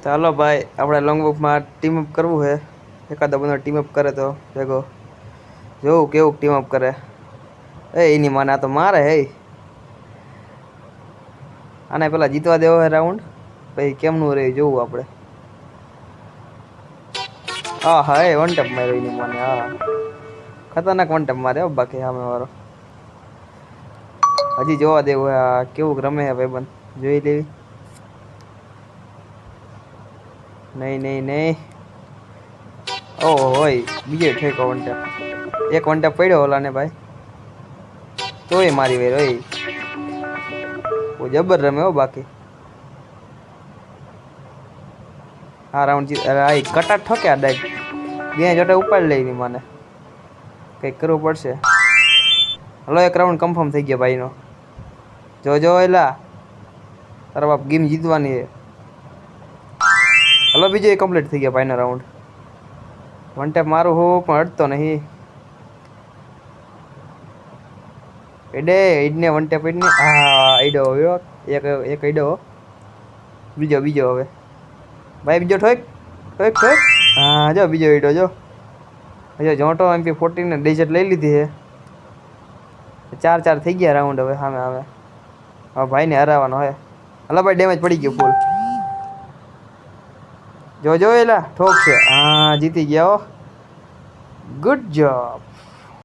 ચાલો ભાઈ આપણે લોંગ વોકમાં ટીમ અપ કરવું છે. એકાદો બંદો ટીમ અપ કરે તો ભેગો જોવું કેવું ટીમ અપ કરે. એની માને આ તો મારે હે. આને પેલા જીતવા દેવો હે રાઉન્ડ પછી કેમનું રહે જોવું આપણે. હા હા એ વન ટેપ માર્યો એની મને. હા ખતરનાક વન ટેપ માર્યો બાકી સામે વાળો. હજી જોવા દેવું આ કેવું રમે હે ભાઈબંધ જોઈ લેવી. નહીં નહીં નહીં. ઓહો હોય બીજો ઠેકો વન ટેપ. એક વન ટેપ પડ્યો ઓલા ને ભાઈ તોય મારી વેર હોય. ઓ જબર રમે હો બાકી. આ રાઉન્ડ કટા ઠોકે આ ડાઈ બે જોટે ઉપાડ લઈ ની મને. કંઈક કરવું પડશે. હલો એક રાઉન્ડ કન્ફર્મ થઈ ગયો ભાઈનો. જોજો એલા તારા બાપ ગેમ જીતવાની છે. હલો બીજો એ કમ્પ્લીટ થઈ ગયા ભાઈનો રાઉન્ડ. વન ટેપ મારું હું પણ અડતો નહીં. એડે ઈડને વન ટેપ ઈડને હા ઈડો આવ્યો એક ઈડો. બીજો હવે ભાઈ બીજો ઠોક ઠોક ઠોક. હા જો બીજો ઈડો જો. હજો જોટો MP40 ને ડેઝર્ટ લઈ લીધી છે. 4-4 થઈ ગયા રાઉન્ડ હવે સામે હવે. હા ભાઈ ને હરાવવાનો હે. હલો ભાઈ ડેમેજ પડી ગયો ફૂલ. જો એલા ઠોક છે. હા જીતી ગયા હો. Good job.